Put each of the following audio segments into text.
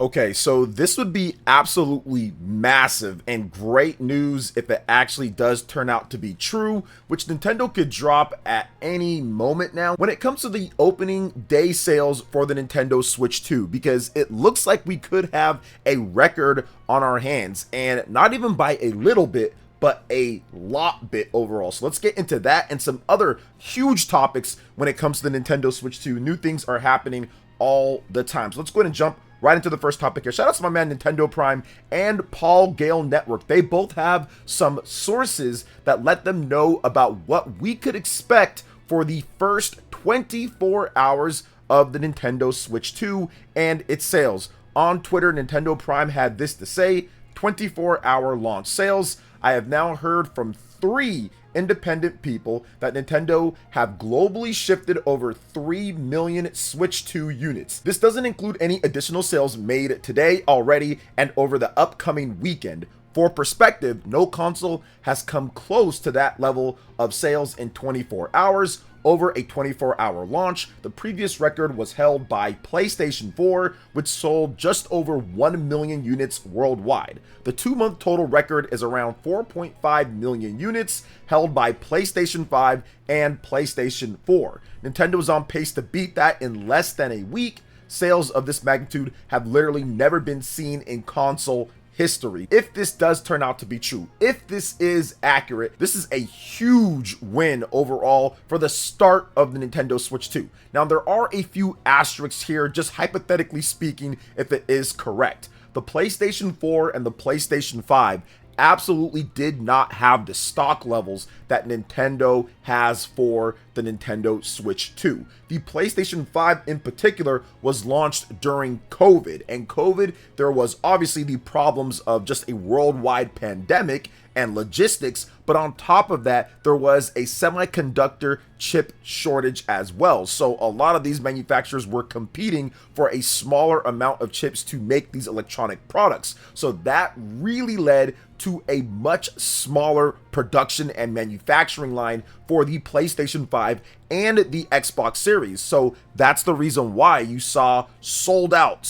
Okay, so this would be absolutely massive and great news if it actually does turn out to be true, which Nintendo could drop at any moment now when it comes to the opening day sales for the Nintendo Switch 2, because it looks like we could have a record on our hands, and not even by a little bit, but a lot bit overall. So let's get into that and some other huge topics when it comes to the Nintendo Switch 2. New things are happening all the time. So let's go ahead and jump right into the first topic here. Shout out to my man Nintendo Prime and Paul Gale Network. They both have some sources that let them know about what we could expect for the first 24 hours of the Nintendo Switch 2 and its sales. On Twitter, Nintendo Prime had this to say: 24-hour launch sales. I have now heard from 3 independent people that Nintendo have globally shifted over 3 million Switch 2 units. This doesn't include any additional sales made today already and over the upcoming weekend. For perspective, no console has come close to that level of sales in 24 hours over a 24-hour launch. The previous record was held by PlayStation 4, which sold just over 1 million units worldwide. The 2-month total record is around 4.5 million units, held by PlayStation 5 and PlayStation 4. Nintendo is on pace to beat that in less than a week. Sales of this magnitude have literally never been seen in console history. If this does turn out to be true, if this is accurate, this is a huge win overall for the start of the Nintendo Switch 2. Now, there are a few asterisks here, just hypothetically speaking, if it is correct. The PlayStation 4 and the PlayStation 5 absolutely did not have the stock levels that Nintendo has for the Nintendo Switch 2. The PlayStation 5 in particular was launched during COVID, and COVID, there was obviously the problems of just a worldwide pandemic and logistics, but on top of that, there was a semiconductor chip shortage as well. So a lot of these manufacturers were competing for a smaller amount of chips to make these electronic products. So that really led to a much smaller production and manufacturing line for the PlayStation 5 and the Xbox Series. So that's the reason why you saw sold out,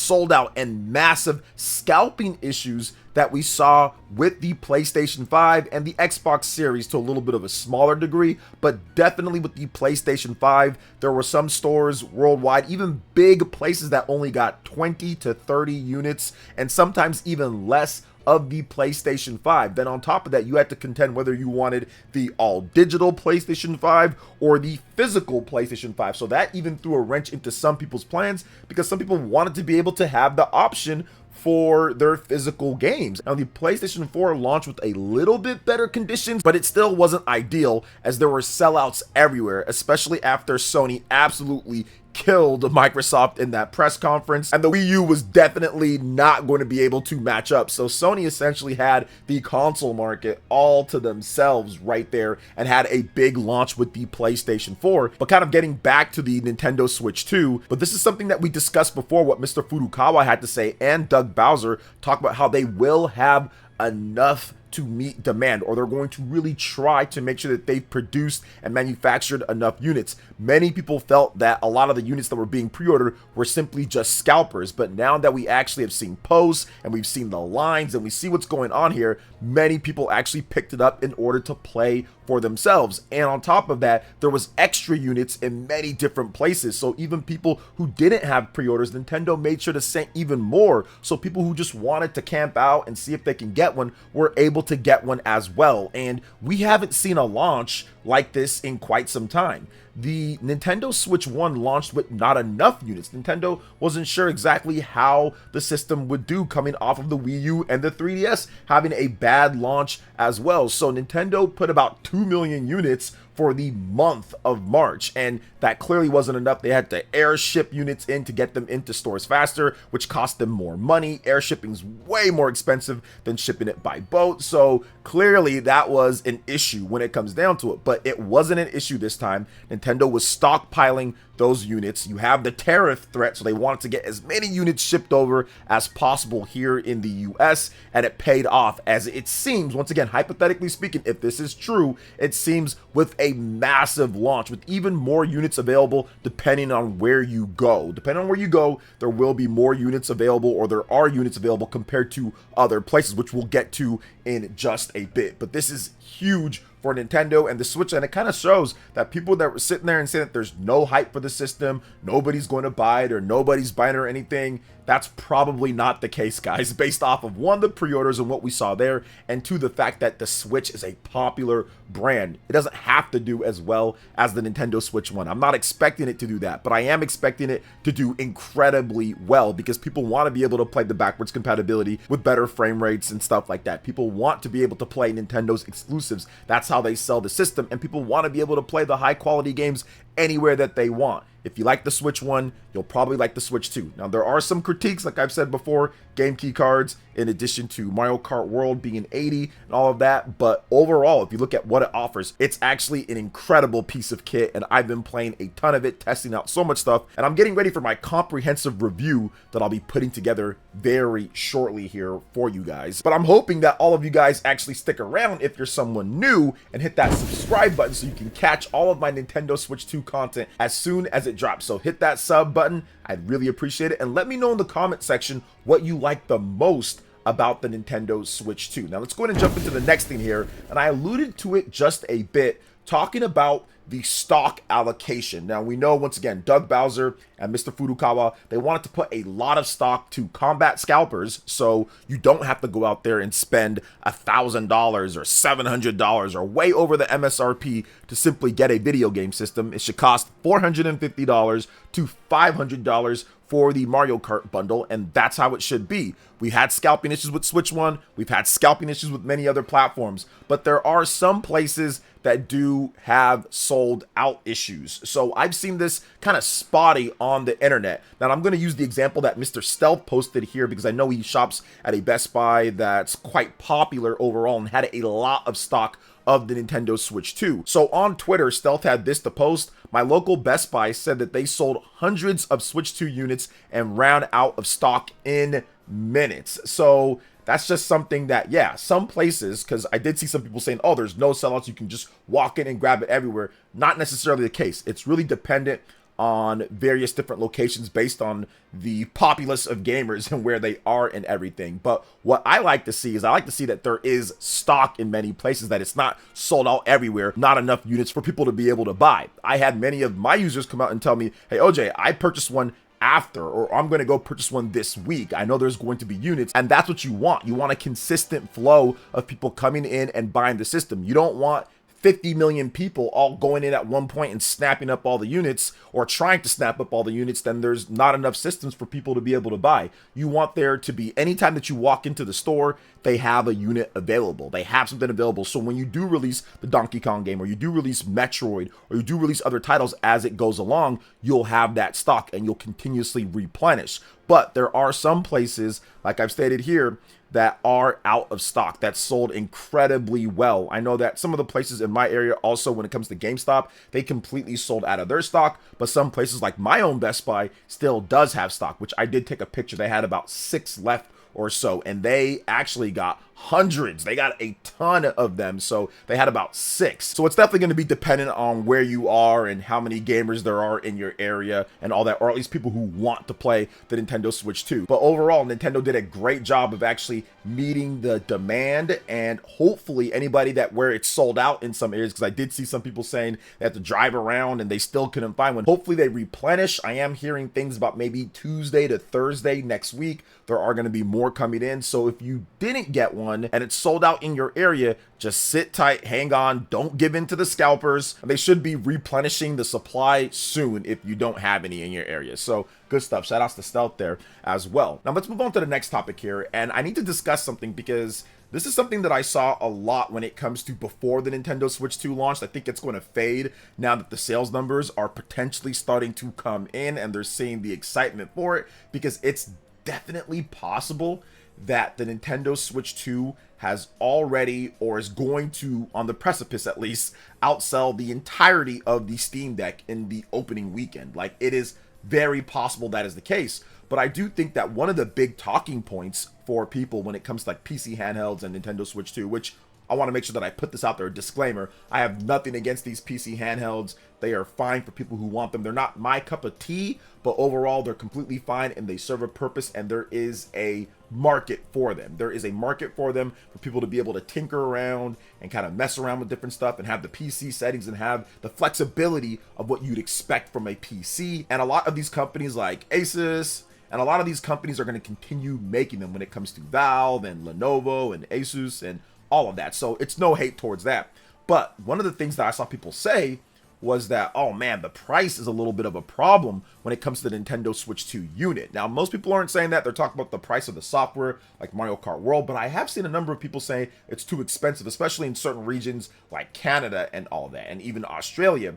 and massive scalping issues that we saw with the PlayStation 5 and the Xbox Series to a little bit of a smaller degree, but definitely with the PlayStation 5, there were some stores worldwide, even big places that only got 20 to 30 units, and sometimes even less of the PlayStation 5. Then on top of that, you had to contend whether you wanted the all-digital PlayStation 5 or the physical PlayStation 5. So that even threw a wrench into some people's plans, because some people wanted to be able to have the option for their physical games. Now, the PlayStation 4 launched with a little bit better conditions, but it still wasn't ideal, as there were sellouts everywhere, especially after Sony absolutely killed Microsoft in that press conference, and the Wii U was definitely not going to be able to match up. So Sony essentially had the console market all to themselves right there and had a big launch with the PlayStation 4. But kind of getting back to the Nintendo Switch 2, but this is something that we discussed before, what Mr. Furukawa had to say, and Doug Bowser talk about how they will have enough to meet demand, or they're going to really try to make sure that they've produced and manufactured enough units. Many people felt that a lot of the units that were being pre-ordered were simply just scalpers, but now that we actually have seen posts and we've seen the lines and we see what's going on here, many people actually picked it up in order to play for themselves. And on top of that, there was extra units in many different places, so even people who didn't have pre-orders, Nintendo made sure to send even more, so people who just wanted to camp out and see if they can get one were able to get one as well. And we haven't seen a launch like this in quite some time. The Nintendo Switch 1 launched with not enough units. Nintendo wasn't sure exactly how the system would do coming off of the Wii U and the 3DS having a bad launch as well. So Nintendo put about 2 million units for the month of March, and that clearly wasn't enough. They had to airship units in to get them into stores faster, which cost them more money. Air shipping's way more expensive than shipping it by boat, so clearly that was an issue when it comes down to it. But it wasn't an issue this time. Nintendo was stockpiling those units. You have the tariff threat, so they wanted to get as many units shipped over as possible here in the US, and it paid off, as it seems, once again, hypothetically speaking, if this is true, it seems with a massive launch with even more units available depending on where you go. Depending on where you go, there will be more units available, or there are units available compared to other places, which we'll get to in just a bit. But this is huge for Nintendo and the Switch, and it kind of shows that people that were sitting there and saying that there's no hype for the system, nobody's going to buy it, or nobody's buying it or anything, that's probably not the case, guys, based off of one, the pre-orders and what we saw there, and two, the fact that the Switch is a popular brand. It doesn't have to do as well as the Nintendo Switch One. I'm not expecting it to do that, but I am expecting it to do incredibly well, because people want to be able to play the backwards compatibility with better frame rates and stuff like that. People want to be able to play Nintendo's exclusives. That's how they sell the system, and people want to be able to play the high quality games anywhere that they want. If you like the Switch One, you'll probably like the Switch 2. Now, there are some critiques, like I've said before, game key cards, in addition to Mario Kart World being 80 and all of that, but overall, if you look at what it offers, it's actually an incredible piece of kit, and I've been playing a ton of it, testing out so much stuff, and I'm getting ready for my comprehensive review that I'll be putting together very shortly here for you guys. But I'm hoping that all of you guys actually stick around if you're someone new, and hit that subscribe button so you can catch all of my Nintendo Switch 2 content as soon as it drops. So hit that sub button, I'd really appreciate it, and let me know in the comment section what you like the most about the Nintendo Switch 2. Now let's go ahead and jump into the next thing here, and I alluded to it just a bit, talking about the stock allocation. Now we know, once again, Doug Bowser and Mr. Furukawa, they wanted to put a lot of stock to combat scalpers, so you don't have to go out there and spend $1,000 or $700 or way over the MSRP to simply get a video game system. It should cost $450 to $500 for the Mario Kart bundle, and that's how it should be. We had scalping issues with Switch One, we've had scalping issues with many other platforms, but there are some places that do have sold out issues. So I've seen this kind of spotty on the internet. Now I'm going to use the example that Mr. Stealth posted here, because I know he shops at a Best Buy that's quite popular overall and had a lot of stock of the Nintendo Switch 2. So on Twitter, Stealth had this to post: my local Best Buy said that they sold hundreds of Switch 2 units and ran out of stock in minutes. So that's just something that, yeah, some places, because I did see some people saying, oh, there's no sellouts, you can just walk in and grab it everywhere. Not necessarily the case. It's really dependent on various different locations based on the populace of gamers and where they are and everything. But what I like to see is, I like to see that there is stock in many places, that it's not sold out everywhere, not enough units for people to be able to buy. I had many of my users come out and tell me, hey, OJ, I purchased one after, or I'm going to go purchase one this week. I know there's going to be units, and that's what you want. You want a consistent flow of people coming in and buying the system. You don't want 50 million people all going in at one point and snapping up all the units, or trying to snap up all the units. Then there's not enough systems for people to be able to buy. You want there to be, anytime that you walk into the store, they have a unit available. They have something available. So when you do release the Donkey Kong game, or you do release Metroid, or you do release other titles as it goes along, you'll have that stock and you'll continuously replenish. But there are some places, like I've stated here, that are out of stock, that's sold incredibly well. I know that some of the places in my area also, when it comes to GameStop, they completely sold out of their stock, but some places like my own Best Buy still does have stock, which I did take a picture. They had about 6 left or so, and they actually got hundreds. They got a ton of them, so they had about 6. So it's definitely going to be dependent on where you are and how many gamers there are in your area and all that, or at least people who want to play the Nintendo Switch 2. But overall, Nintendo did a great job of actually meeting the demand, and hopefully anybody that where it's sold out in some areas, because I did see some people saying they have to drive around and they still couldn't find one. Hopefully they replenish. I am hearing things about maybe Tuesday to Thursday next week there are going to be more coming in. So if you didn't get one and it's sold out in your area, just sit tight, hang on, don't give in to the scalpers. They should be replenishing the supply soon if you don't have any in your area. So good stuff. Shout outs to Stealth there as well. Now let's move on to the next topic here, and I need to discuss something, because this is something that I saw a lot when it comes to before the Nintendo Switch 2 launched. I think it's going to fade now that the sales numbers are potentially starting to come in and they're seeing the excitement for it, because it's definitely possible that the Nintendo Switch 2 has already, or is going to, on the precipice at least, outsell the entirety of the Steam Deck in the opening weekend. Like, it is very possible that is the case. But I do think that one of the big talking points for people when it comes to like PC handhelds and Nintendo Switch 2, which I want to make sure that I put this out there, a disclaimer, I have nothing against these PC handhelds. They are fine for people who want them. They're not my cup of tea, but overall they're completely fine and they serve a purpose, and there is a market for them. There is a market for them for people to be able to tinker around and kind of mess around with different stuff and have the PC settings and have the flexibility of what you'd expect from a PC. And a lot of these companies like Asus, and a lot of these companies are going to continue making them when it comes to Valve and Lenovo and Asus and all of that. So it's no hate towards that. But one of the things that I saw people say was that, oh man, the price is a little bit of a problem when it comes to the Nintendo Switch 2 unit. Now, most people aren't saying that. They're talking about the price of the software, like Mario Kart World, but I have seen a number of people say it's too expensive, especially in certain regions like Canada and all that, and even Australia.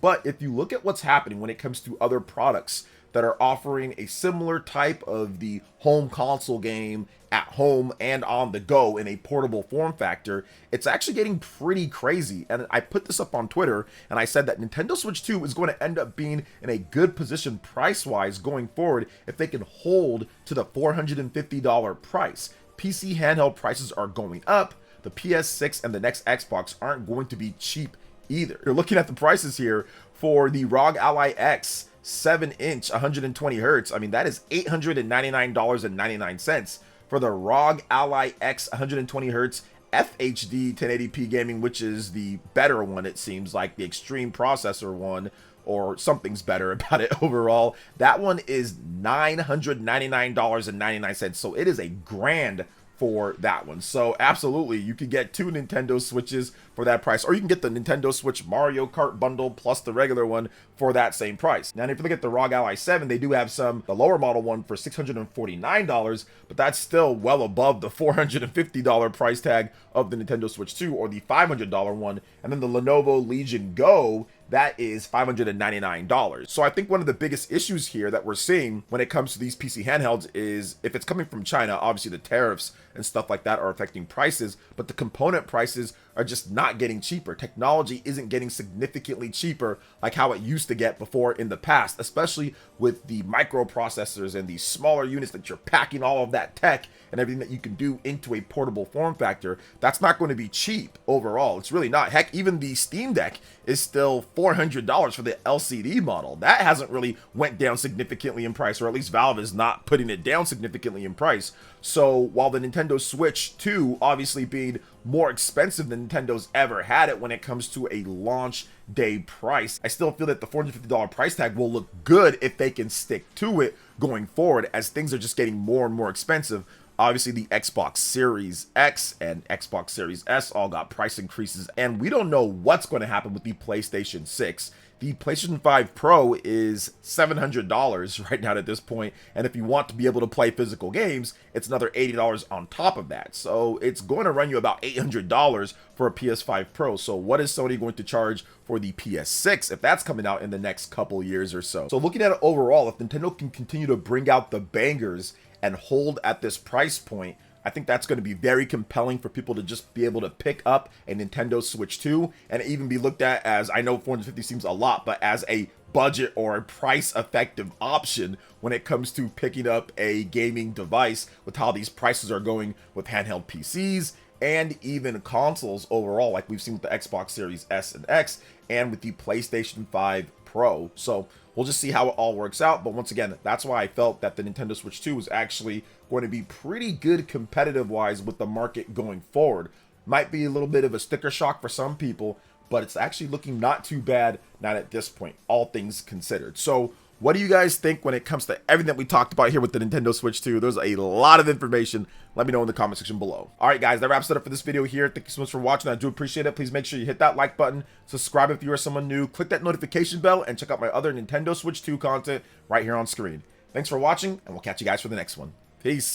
But if you look at what's happening when it comes to other products that are offering a similar type of the home console game at home and on the go in a portable form factor, it's actually getting pretty crazy. And I put this up on Twitter and I said that Nintendo Switch 2 is going to end up being in a good position price-wise going forward if they can hold to the $450 price. PC handheld prices are going up. The PS6 and the next Xbox aren't going to be cheap either. You're looking at the prices here for the ROG Ally X 7-inch 120 hertz. I mean, that is $899.99 for the ROG Ally X 120 hertz FHD 1080p gaming, which is the better one. It seems like the extreme processor one, or something's better about it overall. That one is $999.99. So it is a grand for that one. So absolutely, you can get 2 Nintendo Switches for that price, or you can get the Nintendo Switch Mario Kart bundle plus the regular one for that same price. Now, if you look at the ROG Ally 7, they do have the lower model one for $649, but that's still well above the $450 price tag of the Nintendo Switch 2, or the $500 one. And then the Lenovo Legion Go, that is $599. So I think one of the biggest issues here that we're seeing when it comes to these PC handhelds is, if it's coming from China, obviously the tariffs and stuff like that are affecting prices, but the component prices are just not getting cheaper. Technology isn't getting significantly cheaper like how it used to get before in the past, especially with the microprocessors and the smaller units that you're packing all of that tech and everything that you can do into a portable form factor. That's not going to be cheap overall. It's really not. Heck, even the Steam Deck is still $400 for the LCD model. That hasn't really went down significantly in price, or at least Valve is not putting it down significantly in price. So while the Nintendo Switch 2 obviously being more expensive than Nintendo's ever had it when it comes to a launch day price, I still feel that the $450 price tag will look good if they can stick to it going forward, as things are just getting more and more expensive. Obviously, the Xbox Series X and Xbox Series S all got price increases, and we don't know what's going to happen with the PlayStation 6. The PlayStation 5 Pro is $700 right now at this point, and if you want to be able to play physical games, it's another $80 on top of that. So it's going to run you about $800 for a PS5 Pro. So what is Sony going to charge for the PS6 if that's coming out in the next couple years or so? So looking at it overall, if Nintendo can continue to bring out the bangers and hold at this price point, I think that's going to be very compelling for people to just be able to pick up a Nintendo Switch 2 and even be looked at as, I know 450 seems a lot, but as a budget or a price effective option when it comes to picking up a gaming device, with how these prices are going with handheld PCs and even consoles overall, like we've seen with the Xbox Series S and X and with the PlayStation 5 Pro. So we'll just see how it all works out. But once again, that's why I felt that the Nintendo Switch 2 was actually going to be pretty good competitive wise with the market going forward. Might be a little bit of a sticker shock for some people, but it's actually looking not too bad, not at this point, all things considered. So what do you guys think when it comes to everything that we talked about here with the Nintendo Switch 2? There's a lot of information. Let me know in the comment section below. All right, guys, that wraps it up for this video here. Thank you so much for watching. I do appreciate it. Please make sure you hit that like button, subscribe if you are someone new, click that notification bell, and check out my other Nintendo Switch 2 content right here on screen. Thanks for watching, and we'll catch you guys for the next one. Peace.